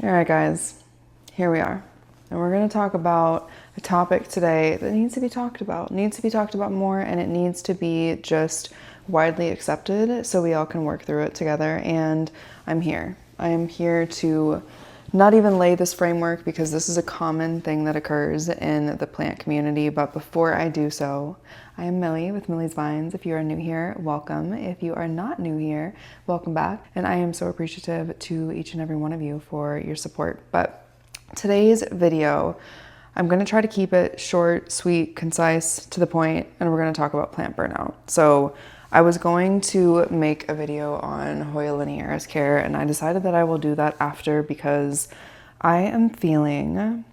All right, guys, here we are. And we're going to talk about a topic today that needs to be talked about, more, and it needs to be just widely accepted so we all can work through it together. And I'm here. I am here to not even lay this framework because this is a common thing that occurs in the plant community. But before I do so, I am Millie with Millie's Vines. If you are new here, welcome. If you are not new here, welcome back. And I am so appreciative to each and every one of you for your support. But today's video, I'm going to try to keep it short, sweet, concise, to the point, and we're going to talk about plant burnout. So I was going to make a video on Hoya linearis care, and I decided that I will do that after because I am feeling,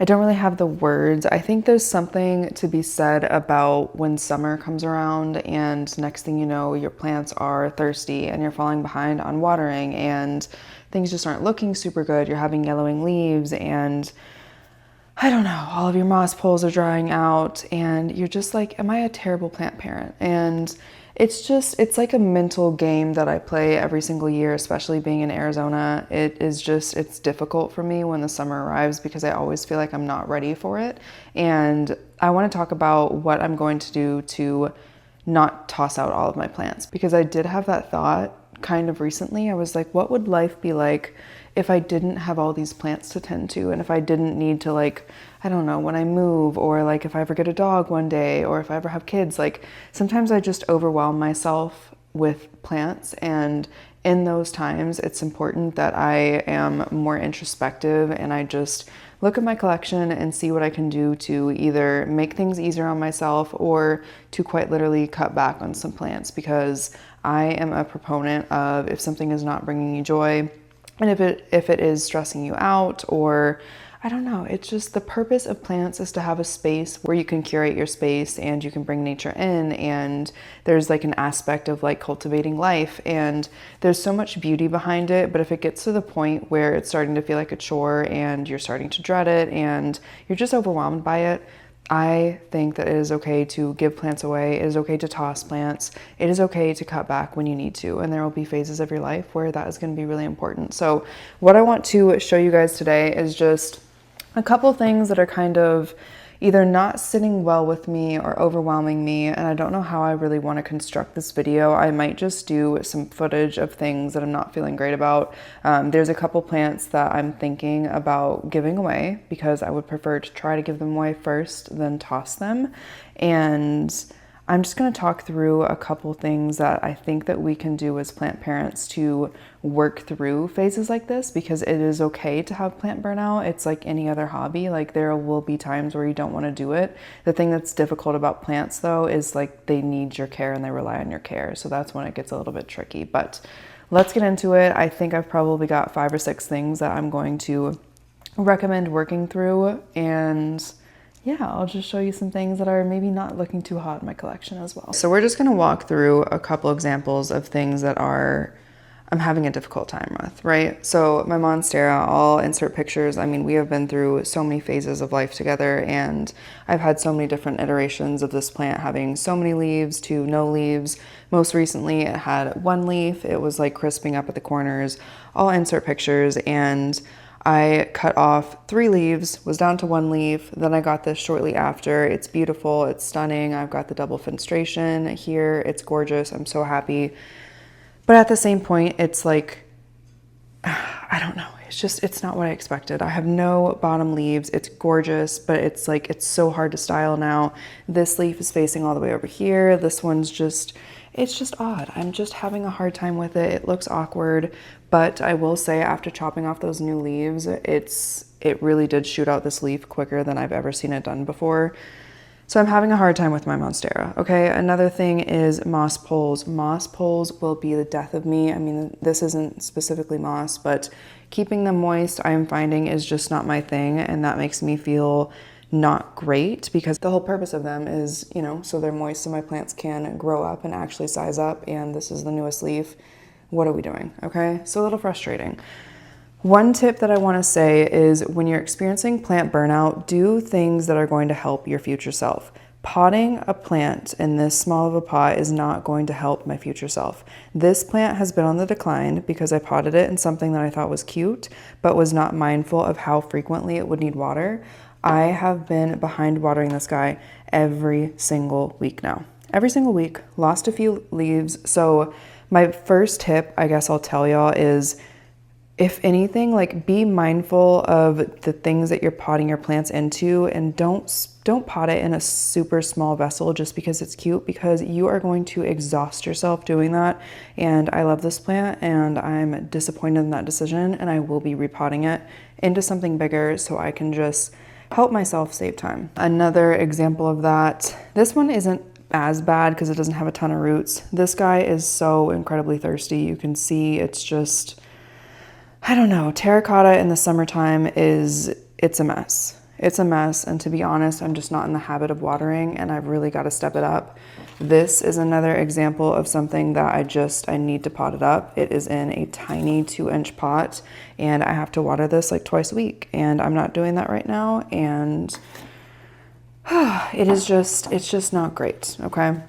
I don't really have the words. I think there's something to be said about when summer comes around and next thing you know, your plants are thirsty and you're falling behind on watering and things just aren't looking super good. You're having yellowing leaves and I don't know, all of your moss poles are drying out and you're just like, am I a terrible plant parent? And it's like a mental game that I play every single year, especially being in Arizona. It's difficult for me when the summer arrives because I always feel like I'm not ready for it. And I want to talk about what I'm going to do to not toss out all of my plants, because I did have that thought kind of recently. I was like, what would life be like if I didn't have all these plants to tend to, and if I didn't need to, like, I don't know, when I move, or like if I ever get a dog one day, or if I ever have kids, like sometimes I just overwhelm myself with plants. And in those times, it's important that I am more introspective and I just look at my collection and see what I can do to either make things easier on myself or to quite literally cut back on some plants, because I am a proponent of if something is not bringing you joy, and if it is stressing you out, or I don't know, it's just the purpose of plants is to have a space where you can curate your space and you can bring nature in, and there's like an aspect of like cultivating life, and there's so much beauty behind it. But if it gets to the point where it's starting to feel like a chore and you're starting to dread it and you're just overwhelmed by it, I think that it is okay to give plants away. It is okay to toss plants. It is okay to cut back when you need to. And there will be phases of your life where that is going to be really important. So what I want to show you guys today is just a couple things that are kind of either not sitting well with me or overwhelming me, and I don't know how I really want to construct this video. I might just do some footage of things that I'm not feeling great about. There's a couple plants that I'm thinking about giving away because I would prefer to try to give them away first than toss them. And I'm just going to talk through a couple things that I think that we can do as plant parents to work through phases like this, because it is okay to have plant burnout. It's like any other hobby. Like there will be times where you don't want to do it. The thing that's difficult about plants though is like they need your care and they rely on your care. So that's when it gets a little bit tricky, but let's get into it. I think I've probably got 5 or 6 things that I'm going to recommend working through, and yeah, I'll just show you some things that are maybe not looking too hot in my collection as well. So we're just going to walk through a couple examples of things that I'm having a difficult time with, right? So my monstera, I'll insert pictures. I mean, we have been through so many phases of life together, and I've had so many different iterations of this plant having so many leaves to no leaves. Most recently it had 1 leaf. It was like crisping up at the corners. I'll insert pictures, and I cut off 3 leaves, was down to 1 leaf. Then I got this shortly after. It's beautiful, it's stunning. I've got the double fenestration here. It's gorgeous. I'm so happy. But at the same point, it's like, I don't know. It's not what I expected. I have no bottom leaves. It's gorgeous, but it's like, it's so hard to style now. This leaf is facing all the way over here. This one's it's just odd. I'm just having a hard time with it. It looks awkward, but I will say after chopping off those new leaves, it really did shoot out this leaf quicker than I've ever seen it done before. So I'm having a hard time with my monstera. Okay, another thing is moss poles. Moss poles will be the death of me. I mean, this isn't specifically moss, but keeping them moist, I am finding, is just not my thing, and that makes me feel not great, because the whole purpose of them is, you know, so they're moist so my plants can grow up and actually size up, and this is the newest leaf. What are we doing? Okay, so a little frustrating. One tip that I want to say is when you're experiencing plant burnout, do things that are going to help your future self. Potting a plant in this small of a pot is not going to help my future self. This plant has been on the decline because I potted it in something that I thought was cute, but was not mindful of how frequently it would need water. I have been behind watering this guy every single week now. Every single week, lost a few leaves. So my first tip, I guess I'll tell y'all, is if anything, like, be mindful of the things that you're potting your plants into, and don't pot it in a super small vessel just because it's cute, because you are going to exhaust yourself doing that. And I love this plant and I'm disappointed in that decision, and I will be repotting it into something bigger so I can just help myself save time. Another example of that, this one isn't as bad because it doesn't have a ton of roots. This guy is so incredibly thirsty. You can see it's just, I don't know, terracotta in the summertime it's a mess. It's a mess, and to be honest, I'm just not in the habit of watering, and I've really got to step it up. This is another example of something that I need to pot it up. It is in a tiny 2-inch pot, and I have to water this like twice a week, and I'm not doing that right now, and it's just not great, okay?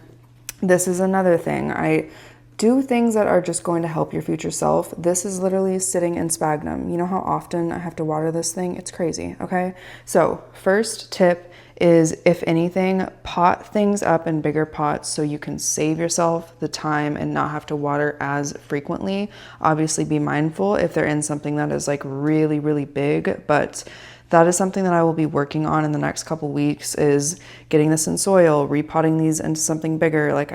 This is another thing. I do things that are just going to help your future self. This is literally sitting in sphagnum. You know how often I have to water this thing? It's crazy, okay? So first tip is, if anything, pot things up in bigger pots so you can save yourself the time and not have to water as frequently. Obviously be mindful if they're in something that is like really, really big, but that is something that I will be working on in the next couple weeks, is getting this in soil, repotting these into something bigger. Like,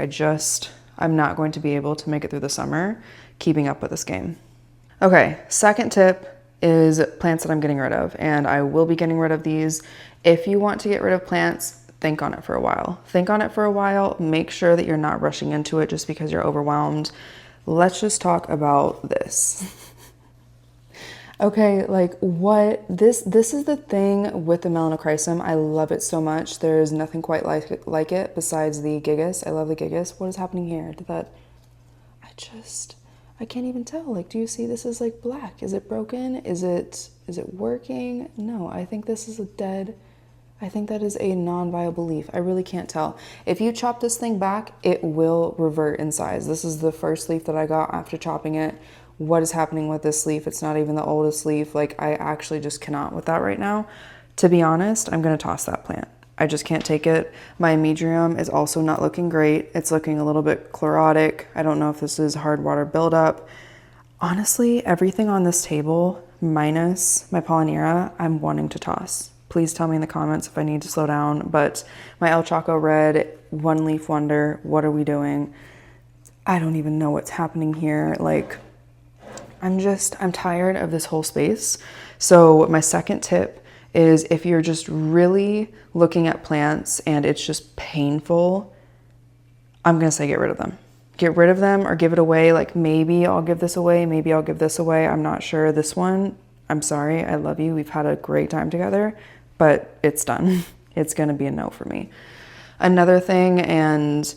I'm not going to be able to make it through the summer keeping up with this game. Okay, second tip is plants that I'm getting rid of, and I will be getting rid of these. If you want to get rid of plants, think on it for a while. Think on it for a while. Make sure that you're not rushing into it just because you're overwhelmed. Let's just talk about this. Okay, like this is the thing with the melanochrysum. I love it so much. There's nothing quite like it besides the gigas. I love the gigas. What is happening here? I can't even tell. Like, do you see this is like black? Is it broken? Is it working? No, I think this is I think that is a non-viable leaf. I really can't tell. If you chop this thing back, it will revert in size. This is the first leaf that I got after chopping it. What is happening with this leaf? It's not even the oldest leaf. Like, I actually just cannot with that right now. To be honest, I'm going to toss that plant. I just can't take it. My Medrium is also not looking great. It's looking a little bit chlorotic. I don't know if this is hard water buildup. Honestly, everything on this table, minus my Polynera, I'm wanting to toss. Please tell me in the comments if I need to slow down. But my El Chaco Red, one leaf wonder, what are we doing? I don't even know what's happening here. Like, I'm tired of this whole space. So my second tip is, if you're just really looking at plants and it's just painful, I'm going to say get rid of them. Get rid of them or give it away. Like, maybe I'll give this away. Maybe I'll give this away. I'm not sure. This one, I'm sorry. I love you. We've had a great time together, but it's done. It's going to be a no for me. Another thing, and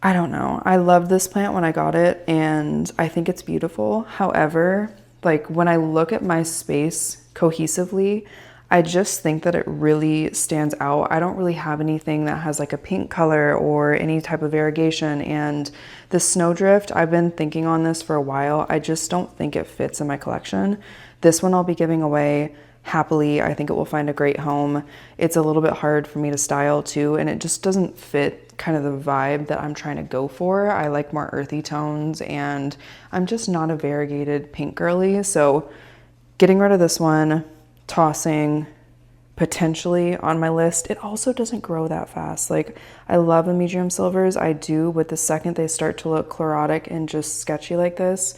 I don't know, I loved this plant when I got it and I think it's beautiful. However, like, when I look at my space cohesively, I just think that it really stands out. I don't really have anything that has like a pink color or any type of variegation. And the Snowdrift, I've been thinking on this for a while. I just don't think it fits in my collection. This one I'll be giving away happily. I think it will find a great home. It's a little bit hard for me to style too, and it just doesn't fit kind of the vibe that I'm trying to go for. I like more earthy tones, and I'm just not a variegated pink girly. So getting rid of this one, tossing, potentially on my list. It also doesn't grow that fast. Like, I love the medium silvers, I do, but the second they start to look chlorotic and just sketchy like this,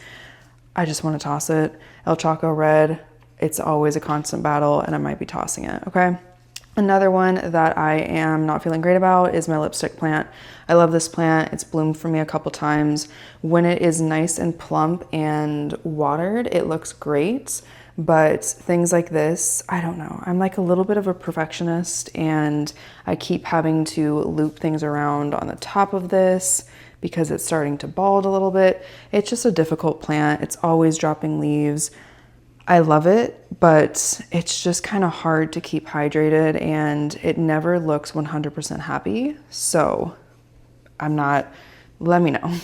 I just want to toss it. El Chaco Red, it's always a constant battle, and I might be tossing it, okay? Another one that I am not feeling great about is my lipstick plant. I love this plant. It's bloomed for me a couple times. When it is nice and plump and watered, it looks great. But things like this, I don't know. I'm like a little bit of a perfectionist, and I keep having to loop things around on the top of this because it's starting to bald a little bit. It's just a difficult plant. It's always dropping leaves. I love it, but it's just kind of hard to keep hydrated and it never looks 100% happy. So let me know.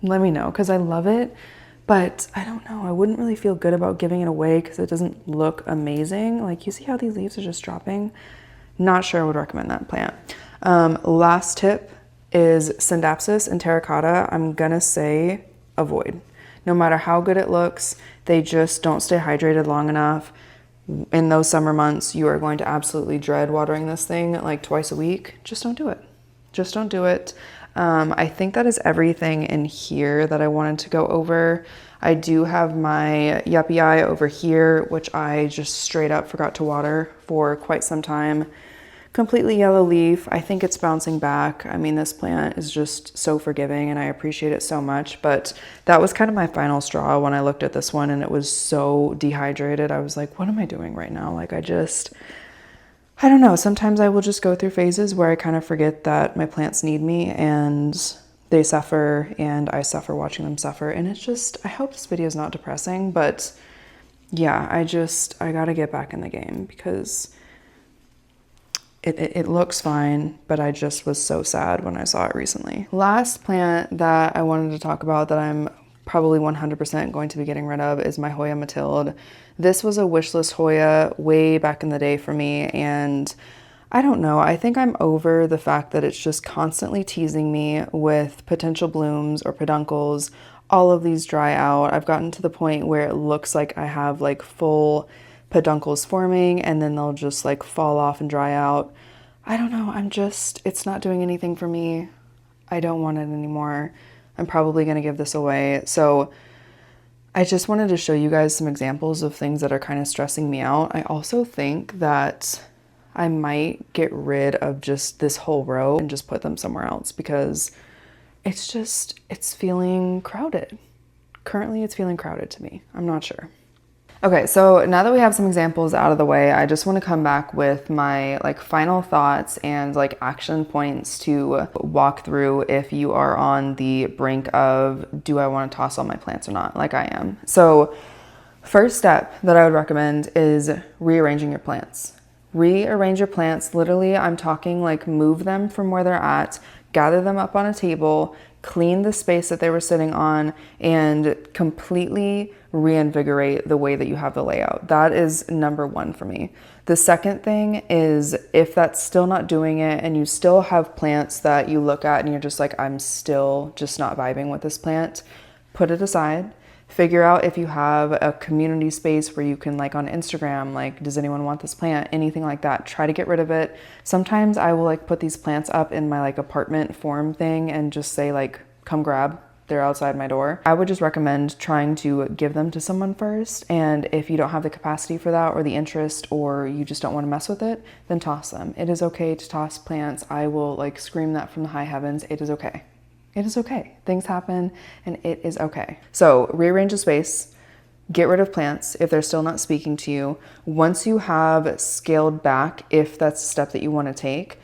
Let me know, because I love it, but I don't know. I wouldn't really feel good about giving it away because it doesn't look amazing. Like, you see how these leaves are just dropping? Not sure I would recommend that plant. Last tip is Synapsis and terracotta. I'm gonna say avoid. No matter how good it looks, they just don't stay hydrated long enough. In those summer months, you are going to absolutely dread watering this thing like twice a week. Just don't do it. Just don't do it. I think that is everything in here that I wanted to go over. I do have my yuppie eye over here, which I just straight up forgot to water for quite some time. Completely yellow leaf. I think it's bouncing back. I mean, this plant is just so forgiving and I appreciate it so much, but that was kind of my final straw when I looked at this one and it was so dehydrated. I was like, what am I doing right now? Like, I don't know. Sometimes I will just go through phases where I kind of forget that my plants need me and they suffer and I suffer watching them suffer. And it's just, I hope this video is not depressing, but yeah, I gotta get back in the game because it looks fine, but I just was so sad when I saw it recently. Last plant that I wanted to talk about that I'm probably 100% going to be getting rid of is my Hoya Mathilde. This was a wish list Hoya way back in the day for me, and I don't know, I think I'm over the fact that it's just constantly teasing me with potential blooms or peduncles. All of these dry out. I've gotten to the point where it looks like I have like full peduncles forming and then they'll just like fall off and dry out. I don't know, it's not doing anything for me. I don't want it anymore. I'm probably gonna give this away. So I just wanted to show you guys some examples of things that are kind of stressing me out. I also think that I might get rid of just this whole row and just put them somewhere else because it's feeling crowded. Currently it's feeling crowded to me. I'm not sure. Okay, so now that we have some examples out of the way, I just want to come back with my like final thoughts and like action points to walk through if you are on the brink of, do I want to toss all my plants or not, like I am. So first step that I would recommend is rearranging your plants. Rearrange your plants. Literally, I'm talking like move them from where they're at, gather them up on a table, clean the space that they were sitting on, and completely reinvigorate the way that you have the layout. That is number one for me. The second thing is, if that's still not doing it and you still have plants that you look at and you're just like, I'm still just not vibing with this plant, put it aside. Figure out if you have a community space where you can, like on Instagram, like, does anyone want this plant? Anything like that. Try to get rid of it. Sometimes I will like put these plants up in my like apartment forum thing and just say like, come grab. They're outside my door. I would just recommend trying to give them to someone first. And if you don't have the capacity for that or the interest, or you just don't want to mess with it, then toss them. It is okay to toss plants. I will like scream that from the high heavens. It is okay. It is okay. Things happen and it is okay. So rearrange the space, get rid of plants if they're still not speaking to you. Once you have scaled back, if that's a step that you want to take,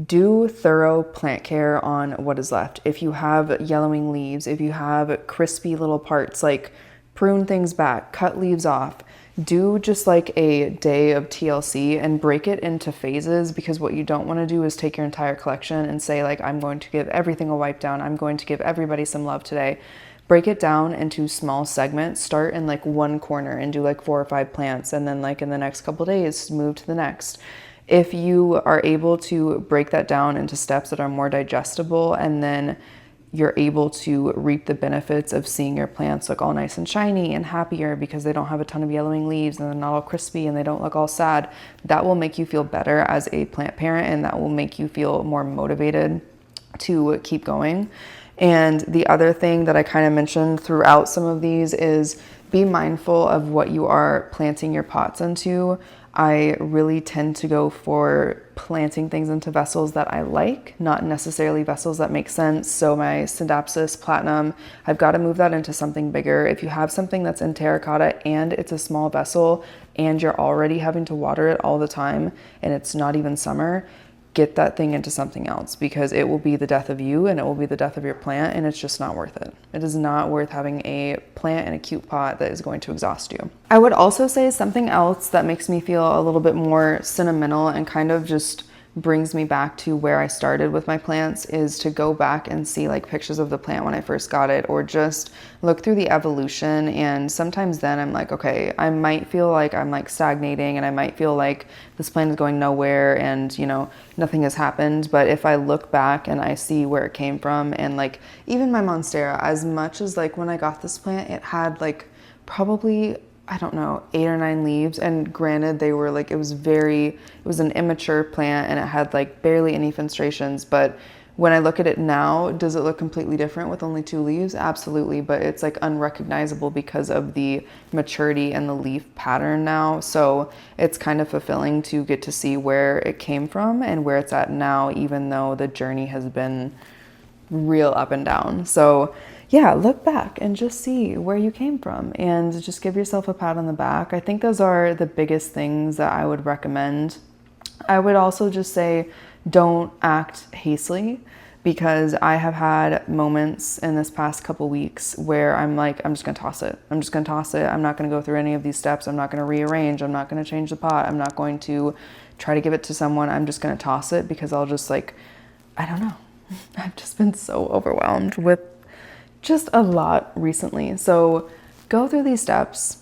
do thorough plant care on what is left. If you have yellowing leaves, if you have crispy little parts, like prune things back, cut leaves off. Do just like a day of TLC and break it into phases, because what you don't want to do is take your entire collection and say like, I'm going to give everything a wipe down. I'm going to give everybody some love today. Break it down into small segments. Start in like one corner and do like 4 or 5 plants. And then like in the next couple days, move to the next. If you are able to break that down into steps that are more digestible, and then you're able to reap the benefits of seeing your plants look all nice and shiny and happier because they don't have a ton of yellowing leaves and they're not all crispy and they don't look all sad, that will make you feel better as a plant parent, and that will make you feel more motivated to keep going. And the other thing that I kind of mentioned throughout some of these is be mindful of what you are planting your pots into. I really tend to go for planting things into vessels that I like, not necessarily vessels that make sense. So my Synapsis Platinum, I've got to move that into something bigger. If you have something that's in terracotta and it's a small vessel and you're already having to water it all the time and it's not even summer, get that thing into something else, because it will be the death of you and it will be the death of your plant, and it's just not worth it. It is not worth having a plant in a cute pot that is going to exhaust you. I would also say something else that makes me feel a little bit more sentimental and kind of just brings me back to where I started with my plants is to go back and see like pictures of the plant when I first got it, or just look through the evolution. And sometimes then I'm like, okay, I might feel like I'm like stagnating, and I might feel like this plant is going nowhere and, you know, nothing has happened. But if I look back and I see where it came from, and like even my Monstera, as much as like when I got this plant, it had like probably, I don't know, 8 or 9 leaves. And granted, they were like, it was an immature plant and it had like barely any fenstrations. But when I look at it now, does it look completely different with only 2 leaves? Absolutely. But it's like unrecognizable because of the maturity and the leaf pattern now. So it's kind of fulfilling to get to see where it came from and where it's at now, even though the journey has been real up and down. So yeah, look back and just see where you came from and just give yourself a pat on the back. I think those are the biggest things that I would recommend. I would also just say don't act hastily, because I have had moments in this past couple weeks where I'm like, I'm just gonna toss it. I'm just gonna toss it. I'm not gonna go through any of these steps. I'm not gonna rearrange. I'm not gonna change the pot. I'm not going to try to give it to someone. I'm just gonna toss it because I'll just like, I don't know. I've just been so overwhelmed with just a lot recently. So go through these steps.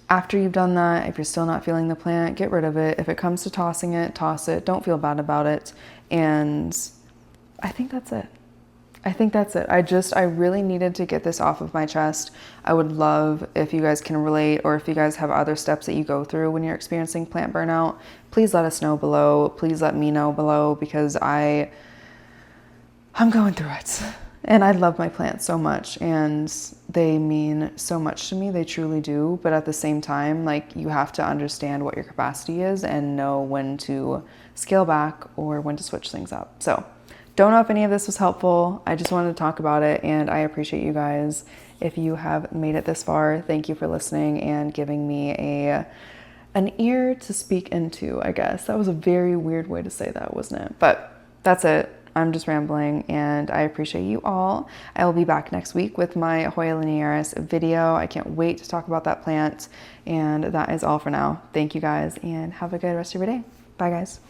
After you've done that, if you're still not feeling the plant, get rid of it. If it comes to tossing it, toss it. Don't feel bad about it. And I think that's it. I really needed to get this off of my chest. I would love if you guys can relate, or if you guys have other steps that you go through when you're experiencing plant burnout, please let us know below. Please let me know below, because I'm going through it. And I love my plants so much, and they mean so much to me. They truly do. But at the same time, like, you have to understand what your capacity is and know when to scale back or when to switch things up. So don't know if any of this was helpful. I just wanted to talk about it, and I appreciate you guys. If you have made it this far, thank you for listening and giving me an ear to speak into, I guess. That was a very weird way to say that, wasn't it? But that's it. I'm just rambling, and I appreciate you all. I will be back next week with my Hoya linearis video. I can't wait to talk about that plant. And that is all for now. Thank you guys, and have a good rest of your day. Bye guys.